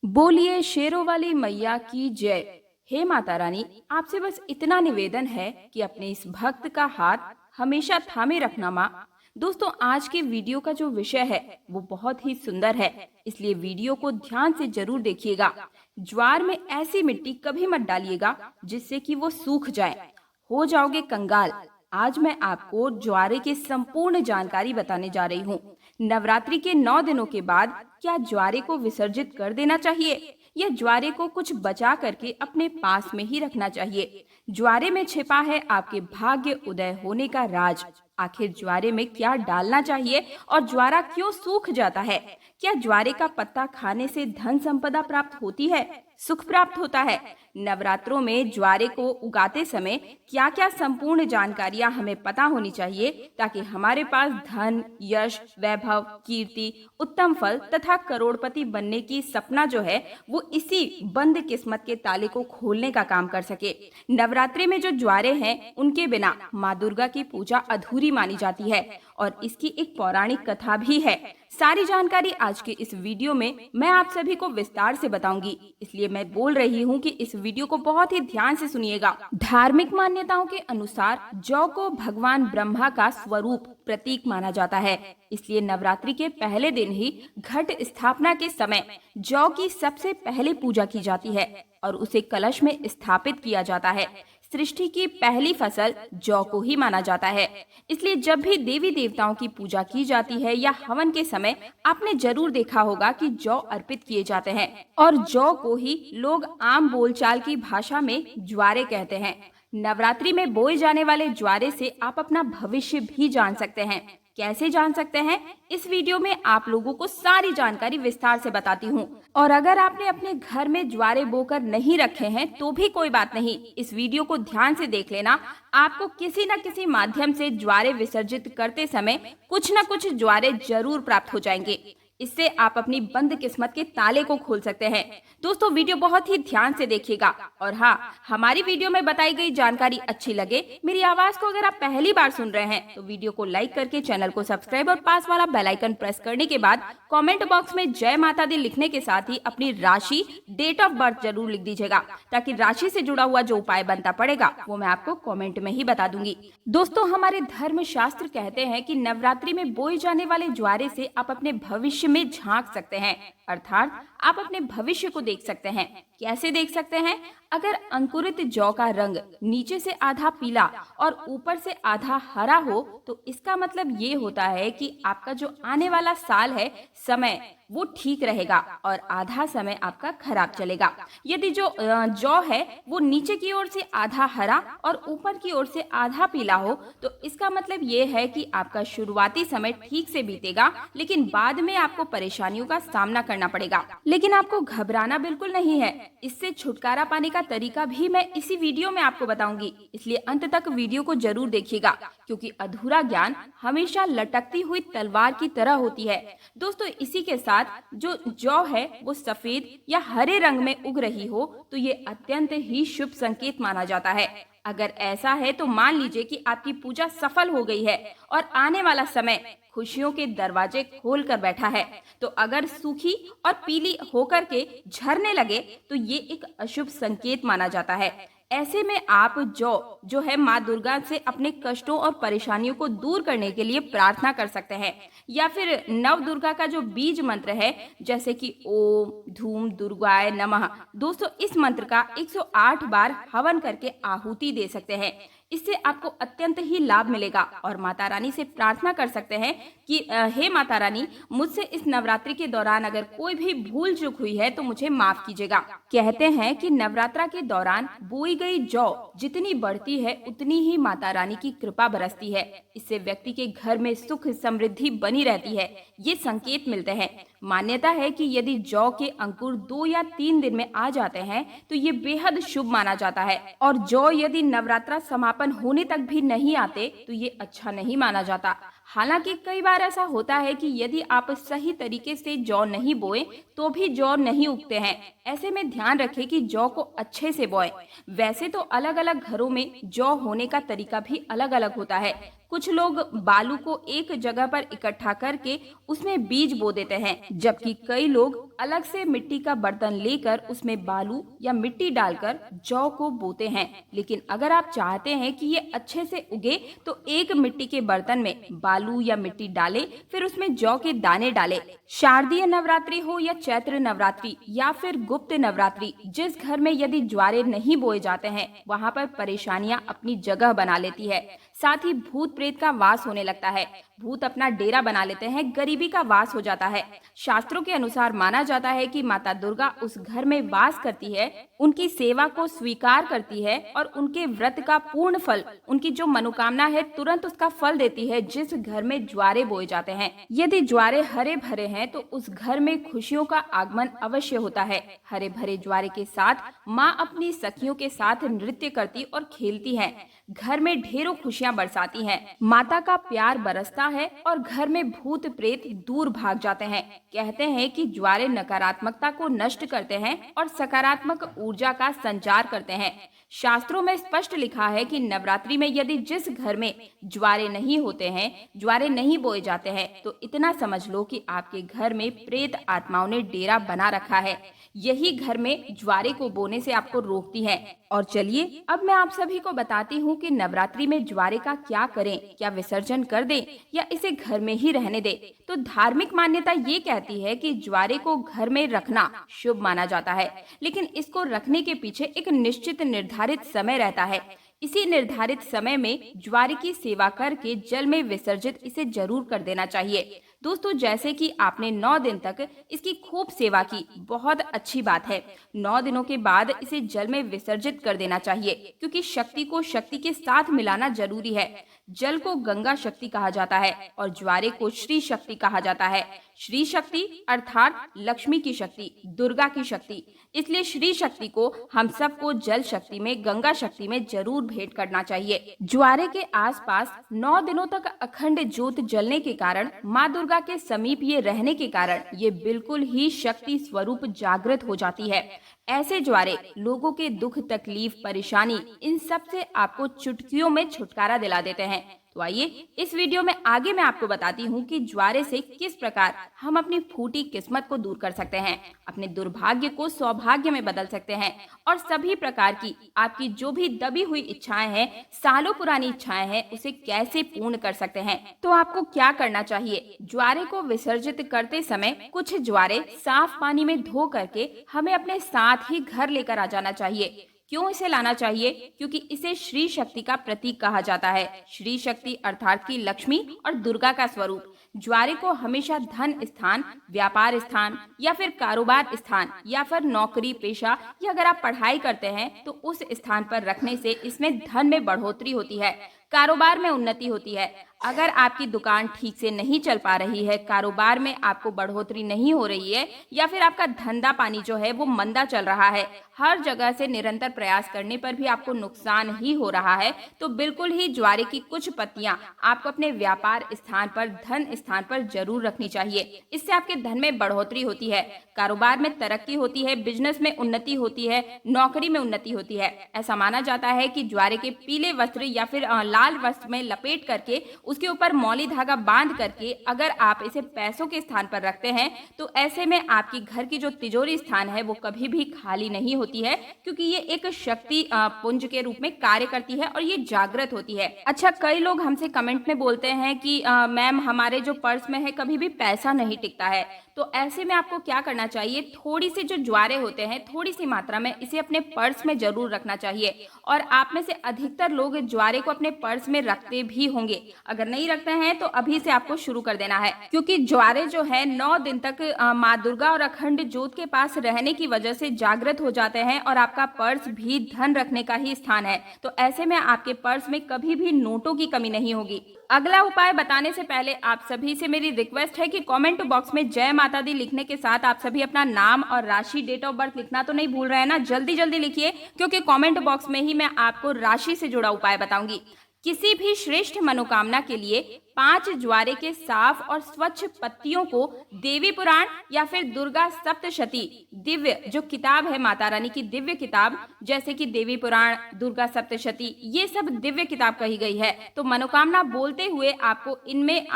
बोलिए शेरों वाली मैया की जय। हे माता रानी, आपसे बस इतना निवेदन है कि अपने इस भक्त का हाथ हमेशा थामे रखना माँ। दोस्तों, आज के वीडियो का जो विषय है वो बहुत ही सुंदर है, इसलिए वीडियो को ध्यान से जरूर देखिएगा। ज्वार में ऐसी मिट्टी कभी मत डालिएगा जिससे कि वो सूख जाए, हो जाओगे कंगाल। आज मैं आपको ज्वारे की संपूर्ण जानकारी बताने जा रही हूँ। नवरात्रि के 9 दिनों के बाद क्या ज्वारे को विसर्जित कर देना चाहिए या ज्वारे को कुछ बचा करके अपने पास में ही रखना चाहिए? ज्वारे में छिपा है आपके भाग्य उदय होने का राज। आखिर ज्वारे में क्या डालना चाहिए और ज्वारा क्यों सूख जाता है? क्या ज्वारे का पत्ता खाने से धन संपदा प्राप्त होती है, सुख प्राप्त होता है? नवरात्रों में ज्वारे को उगाते समय क्या क्या संपूर्ण जानकारियां हमें पता होनी चाहिए ताकि हमारे पास धन, यश, वैभव, कीर्ति, उत्तम फल तथा करोड़पति बनने की सपना जो है वो इसी बंद किस्मत के ताले को खोलने का काम कर सके। नवरात्रि में जो ज्वारे हैं उनके बिना माँ दुर्गा की पूजा अधूरी मानी जाती है और इसकी एक पौराणिक कथा भी है। सारी जानकारी आज के इस वीडियो में मैं आप सभी को विस्तार से बताऊंगी, इसलिए मैं बोल रही हूँ कि इस वीडियो को बहुत ही ध्यान से सुनिएगा। धार्मिक मान्यताओं के अनुसार जौ को भगवान ब्रह्मा का स्वरूप प्रतीक माना जाता है, इसलिए नवरात्रि के पहले दिन ही घट स्थापना के समय जौ की सबसे पहले पूजा की जाती है और उसे कलश में स्थापित किया जाता है। सृष्टि की पहली फसल जौ को ही माना जाता है, इसलिए जब भी देवी देवताओं की पूजा की जाती है या हवन के समय आपने जरूर देखा होगा कि जौ अर्पित किए जाते हैं और जौ को ही लोग आम बोलचाल की भाषा में ज्वारे कहते हैं। नवरात्रि में बोए जाने वाले ज्वारे से आप अपना भविष्य भी जान सकते हैं। कैसे जान सकते हैं? इस वीडियो में आप लोगों को सारी जानकारी विस्तार से बताती हूँ। और अगर आपने अपने घर में ज्वारे बोकर नहीं रखे हैं तो भी कोई बात नहीं, इस वीडियो को ध्यान से देख लेना। आपको किसी न किसी माध्यम से ज्वारे विसर्जित करते समय कुछ न कुछ ज्वारे जरूर प्राप्त हो जाएंगे। इससे आप अपनी बंद किस्मत के ताले को खोल सकते हैं। दोस्तों, वीडियो बहुत ही ध्यान से देखिएगा और हाँ, हमारी वीडियो में बताई गई जानकारी अच्छी लगे, मेरी आवाज को अगर आप पहली बार सुन रहे हैं तो वीडियो को लाइक करके चैनल को सब्सक्राइब और पास वाला बेल आइकन प्रेस करने के बाद कमेंट बॉक्स में जय माता दी लिखने के साथ ही अपनी राशि, डेट ऑफ बर्थ जरूर लिख दीजिएगा, ताकि राशि से जुड़ा हुआ जो उपाय बनता पड़ेगा वो मैं आपको कमेंट में ही बता दूंगी। दोस्तों, हमारे धर्म शास्त्र कहते हैं कि नवरात्रि में बोए जाने वाले ज्वारे से आप अपने भविष्य में झांक सकते हैं, अर्थात आप अपने भविष्य को देख सकते हैं। कैसे देख सकते हैं? अगर अंकुरित जौ का रंग नीचे से आधा पीला और ऊपर से आधा हरा हो तो इसका मतलब ये होता है कि आपका जो आने वाला साल है, समय वो ठीक रहेगा और आधा समय आपका खराब चलेगा। यदि जो जौ है वो नीचे की ओर से आधा हरा और ऊपर की ओर से आधा पीला हो तो इसका मतलब ये है कि आपका शुरुआती समय ठीक से बीतेगा, लेकिन बाद में आपको परेशानियों का सामना करना पड़ेगा। लेकिन आपको घबराना बिल्कुल नहीं है, इससे छुटकारा पाने का तरीका भी मैं इसी वीडियो में आपको बताऊंगी, इसलिए अंत तक वीडियो को जरूर देखिएगा, क्योंकि अधूरा ज्ञान हमेशा लटकती हुई तलवार की तरह होती है। दोस्तों, इसी के साथ जो जौ है वो सफेद या हरे रंग में उग रही हो तो ये अत्यंत ही शुभ संकेत माना जाता है। अगर ऐसा है तो मान लीजिए कि आपकी पूजा सफल हो गई है और आने वाला समय खुशियों के दरवाजे खोल कर बैठा है। तो अगर सूखी और पीली होकर के झरने लगे तो ये एक अशुभ संकेत माना जाता है। ऐसे में आप जो है माँ दुर्गा से अपने कष्टों और परेशानियों को दूर करने के लिए प्रार्थना कर सकते हैं, या फिर नव दुर्गा का जो बीज मंत्र है जैसे कि ओम धूम दुर्गाय नमः, दोस्तों इस मंत्र का 108 बार हवन करके आहुति दे सकते हैं। इससे आपको अत्यंत ही लाभ मिलेगा और माता रानी से प्रार्थना कर सकते हैं कि हे माता रानी, मुझसे इस नवरात्रि के दौरान अगर कोई भी भूल चूक हुई है तो मुझे माफ कीजिएगा। कहते हैं कि नवरात्रा के दौरान बोई गई जौ जितनी बढ़ती है उतनी ही माता रानी की कृपा बरसती है। इससे व्यक्ति के घर में सुख समृद्धि बनी रहती है, ये संकेत मिलते हैं। मान्यता है कि यदि जौ के अंकुर 2 या 3 दिन में आ जाते हैं तो ये बेहद शुभ माना जाता है, और जौ यदि नवरात्रा समापन होने तक भी नहीं आते तो ये अच्छा नहीं माना जाता। हालांकि कई बार ऐसा होता है कि यदि आप सही तरीके से जौ नहीं बोए तो भी जौ नहीं उगते हैं। ऐसे में ध्यान रखें कि जौ को अच्छे से बोएं। वैसे तो अलग अलग घरों में जौ होने का तरीका भी अलग अलग होता है, कुछ लोग बालू को एक जगह पर इकट्ठा करके उसमें बीज बो देते हैं, जबकि कई लोग अलग से मिट्टी का बर्तन लेकर उसमें बालू या मिट्टी डालकर जौ को बोते हैं। लेकिन अगर आप चाहते हैं कि ये अच्छे से उगे तो एक मिट्टी के बर्तन में बालू या मिट्टी डालें, फिर उसमें जौ के दाने डालें। शारदीय नवरात्रि हो या चैत्र नवरात्रि या फिर गुप्त नवरात्रि, जिस घर में यदि ज्वारे नहीं बोए जाते हैं वहाँ पर परेशानियां अपनी जगह बना लेती है। साथ ही भूत प्रेत का वास होने लगता है, भूत अपना डेरा बना लेते हैं, गरीबी का वास हो जाता है। शास्त्रों के अनुसार माना जाता है कि माता दुर्गा उस घर में वास करती है, उनकी सेवा को स्वीकार करती है और उनके व्रत का पूर्ण फल, उनकी जो मनोकामना है तुरंत उसका फल देती है जिस घर में ज्वारे बोए जाते हैं। यदि ज्वारे हरे भरे हैं तो उस घर में खुशियों का आगमन अवश्य होता है। हरे भरे ज्वारे के साथ माँ अपनी सखियों के साथ नृत्य करती और खेलती है, घर में ढेरों खुशियां बरसाती हैं। माता का प्यार बरसता है और घर में भूत प्रेत दूर भाग जाते हैं। कहते हैं कि ज्वारे नकारात्मकता को नष्ट करते हैं और सकारात्मक ऊर्जा का संचार करते हैं। शास्त्रों में स्पष्ट लिखा है कि नवरात्रि में यदि जिस घर में ज्वारे नहीं होते हैं, ज्वारे नहीं बोए जाते हैं, तो इतना समझ लो कि आपके घर में प्रेत आत्माओं ने डेरा बना रखा है। यही घर में ज्वारे को बोने से आपको रोकती है। और चलिए अब मैं आप सभी को बताती हूँ कि नवरात्रि में ज्वारे का क्या करें, क्या विसर्जन कर दें या इसे घर में ही रहने दें। तो धार्मिक मान्यता ये कहती है कि ज्वारे को घर में रखना शुभ माना जाता है, लेकिन इसको रखने के पीछे एक निश्चित निर्धारित समय रहता है। इसी निर्धारित समय में ज्वारे की सेवा करके जल में विसर्जित इसे जरूर कर देना चाहिए। दोस्तों, जैसे कि आपने 9 दिन तक इसकी खूब सेवा की, बहुत अच्छी बात है। 9 दिनों के बाद इसे जल में विसर्जित कर देना चाहिए, क्योंकि शक्ति को शक्ति के साथ मिलाना जरूरी है। जल को गंगा शक्ति कहा जाता है और ज्वारे को श्री शक्ति कहा जाता है। श्री शक्ति अर्थात लक्ष्मी की शक्ति, दुर्गा की शक्ति। इसलिए श्री शक्ति को हम सबको जल शक्ति में, गंगा शक्ति में जरूर भेंट करना चाहिए। ज्वारे के आसपास 9 दिनों तक अखंड ज्योत जलने के कारण, माँ दुर्गा के समीप ये रहने के कारण ये बिल्कुल ही शक्ति स्वरूप जागृत हो जाती है। ऐसे ज्वारे लोगों के दुख, तकलीफ, परेशानी, इन सब से आपको चुटकियों में छुटकारा दिला देते हैं। तो आइए इस वीडियो में आगे मैं आपको बताती हूँ कि ज्वारे से किस प्रकार हम अपनी फूटी किस्मत को दूर कर सकते हैं, अपने दुर्भाग्य को सौभाग्य में बदल सकते हैं और सभी प्रकार की आपकी जो भी दबी हुई इच्छाएं हैं, सालों पुरानी इच्छाएं हैं, उसे कैसे पूर्ण कर सकते हैं। तो आपको क्या करना चाहिए, ज्वारे को विसर्जित करते समय कुछ ज्वारे साफ पानी में धो करके हमें अपने साथ ही घर लेकर आ जाना चाहिए। क्यों इसे लाना चाहिए? क्योंकि इसे श्री शक्ति का प्रतीक कहा जाता है। श्री शक्ति अर्थात की लक्ष्मी और दुर्गा का स्वरूप। ज्वारे को हमेशा धन स्थान, व्यापार स्थान या फिर कारोबार स्थान या फिर नौकरी पेशा या अगर आप पढ़ाई करते हैं तो उस स्थान पर रखने से इसमें धन में बढ़ोतरी होती है, कारोबार में उन्नति होती है। अगर आपकी दुकान ठीक से नहीं चल पा रही है, कारोबार में आपको बढ़ोतरी नहीं हो रही है या फिर आपका धंधा पानी जो है वो मंदा चल रहा है, हर जगह से निरंतर प्रयास करने पर भी आपको नुकसान ही हो रहा है, तो बिल्कुल ही ज्वारे की कुछ पत्तियां आपको अपने व्यापार स्थान पर, धन स्थान पर जरूर रखनी चाहिए। इससे आपके धन में बढ़ोतरी होती है, कारोबार में तरक्की होती है, बिजनेस में उन्नति होती है, नौकरी में उन्नति होती है। ऐसा माना जाता है कि ज्वारे के पीले वस्त्र या फिर लाल वस्त्र में लपेट करके उसके ऊपर मौली धागा बांध करके अगर आप इसे पैसों के स्थान पर रखते हैं तो ऐसे में आपकी घर की जो तिजोरी स्थान है वो कभी भी खाली नहीं होती है, क्योंकि ये एक शक्ति पुंज के रूप में कार्य करती है और ये जागृत होती है। अच्छा, कई लोग हमसे कमेंट में बोलते हैं कि मैम हमारे जो पर्स में है कभी भी पैसा नहीं टिकता है। तो ऐसे में आपको क्या करना चाहिए, थोड़ी सी जो ज्वारे होते हैं थोड़ी सी मात्रा में इसे अपने पर्स में जरूर रखना चाहिए। और आप में से अधिकतर लोग ज्वारे को अपने पर्स में रखते भी होंगे। अगर नहीं रखते हैं तो अभी से आपको शुरू कर देना है, क्योंकि ज्वारे जो है 9 दिन तक माँ दुर्गा और अखंड ज्योत के पास रहने की वजह से जागृत हो जाते हैं और आपका पर्स भी धन रखने का ही स्थान है। तो ऐसे में आपके पर्स में कभी भी नोटों की कमी नहीं होगी। अगला उपाय बताने से पहले आप सभी से मेरी रिक्वेस्ट है कि कमेंट बॉक्स में जय माता दी लिखने के साथ आप सभी अपना नाम और राशि, डेट ऑफ बर्थ लिखना तो नहीं भूल रहे हैं ना। जल्दी जल्दी लिखिए, क्योंकि कमेंट बॉक्स में ही मैं आपको राशि से जुड़ा उपाय बताऊंगी। किसी भी श्रेष्ठ मनोकामना के लिए 5 ज्वारे के साफ और स्वच्छ पत्तियों को देवी पुराण या फिर दुर्गा सप्तशती दिव्य जो किताब है माता रानी की दिव्य किताब, जैसे कि देवी पुराण, दुर्गा सप्तशती, ये सब दिव्य किताब कही गई है। तो मनोकामना बोलते हुए आपको इनमें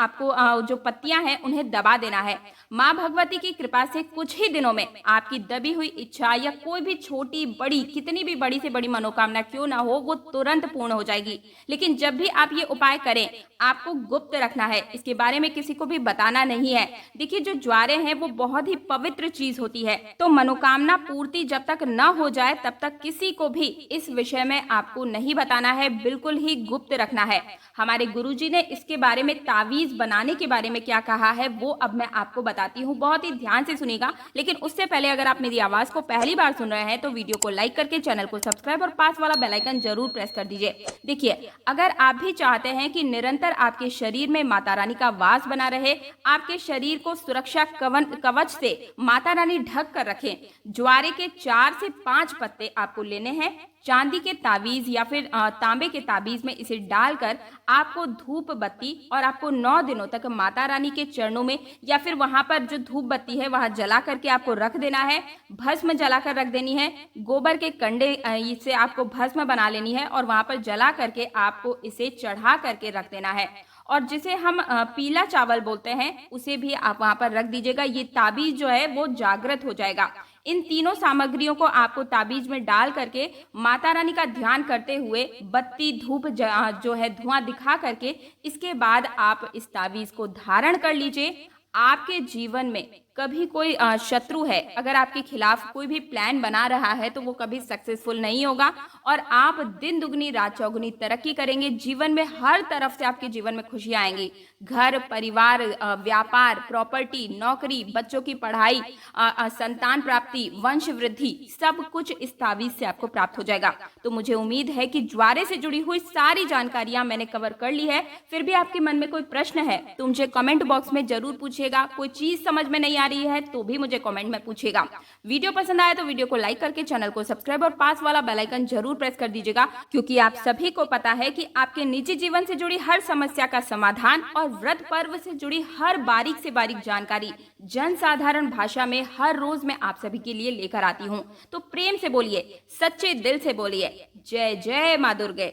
जो पत्तियां हैं उन्हें दबा देना है। माँ भगवती की कृपा से कुछ ही दिनों में आपकी दबी हुई इच्छा या कोई भी छोटी बड़ी कितनी भी बड़ी से बड़ी मनोकामना क्यों ना हो, वो तुरंत पूर्ण हो जाएगी। लेकिन जब भी आप ये उपाय करें, आपको गुप्त रखना है, इसके बारे में किसी को भी बताना नहीं है। देखिए, जो ज्वारे हैं वो बहुत ही पवित्र चीज होती है, तो मनोकामना पूर्ति जब तक न हो जाए तब तक किसी को भी इस विषय में आपको नहीं बताना है, बिल्कुल ही गुप्त रखना है। हमारे गुरुजी ने इसके बारे में तावीज बनाने के बारे में क्या कहा है वो अब मैं आपको बताती हूँ, बहुत ही ध्यान से सुनिएगा। लेकिन उससे पहले अगर आप मेरी आवाज को पहली बार सुन रहे हैं तो वीडियो को लाइक करके चैनल को सब्सक्राइब और पास वाला बेल आइकन जरूर प्रेस कर दीजिए। देखिए, अगर आप भी चाहते हैं कि निरंतर आपके शरीर में माता रानी का वास बना रहे, आपके शरीर को सुरक्षा कवच से माता रानी ढक कर रखें, ज्वारे के 4 से 5 पत्ते आपको लेने हैं। चांदी के ताबीज या फिर तांबे के ताबीज में इसे डालकर आपको धूप बत्ती और आपको 9 दिनों तक माता रानी के चरणों में या फिर वहां पर जो धूप बत्ती है वहां जला करके आपको रख देना है। भस्म जलाकर रख देनी है, गोबर के कंडे से आपको भस्म बना लेनी है और वहां पर जला करके आपको इसे चढ़ा करके रख देना है। और जिसे हम पीला चावल बोलते हैं उसे भी आप वहां पर रख दीजिएगा। ये ताबीज जो है वो जागृत हो जाएगा। इन तीनों सामग्रियों को आपको ताबीज में डाल करके माता रानी का ध्यान करते हुए बत्ती धूप जो है धुआं दिखा करके इसके बाद आप इस ताबीज को धारण कर लीजिए। आपके जीवन में कभी कोई शत्रु है, अगर आपके खिलाफ कोई भी प्लान बना रहा है तो वो कभी सक्सेसफुल नहीं होगा और आप दिन दुगनी रात चौगुनी तरक्की करेंगे। जीवन में हर तरफ से आपके जीवन में खुशियां आएंगी। घर, परिवार, व्यापार, प्रॉपर्टी, नौकरी, बच्चों की पढ़ाई, संतान प्राप्ति, वंश वृद्धि, सब कुछ इस ताबीज से आपको प्राप्त हो जाएगा। तो मुझे उम्मीद है कि ज्वारे से जुड़ी हुई सारी जानकारियां मैंने कवर कर ली है। फिर भी आपके मन में कोई प्रश्न है तो मुझे कमेंट बॉक्स में जरूर पूछिएगा। कोई चीज समझ में नहीं आ रही है तो भी मुझे कमेंट में पूछिएगा। वीडियो पसंद आया तो वीडियो को लाइक करके चैनल को सब्सक्राइब और पास वाला बेल आइकन जरूर प्रेस कर दीजिएगा, क्योंकि आप सभी को पता है कि आपके निजी जीवन से जुड़ी हर समस्या का समाधान और व्रत पर्व से जुड़ी हर बारीक से बारीक जानकारी जन साधारण भाषा में हर रोज मैं आप सभी के लिए लेकर आती हूँ। तो प्रेम से बोलिए, सच्चे दिल से बोलिए, जय जय माँ दुर्गे।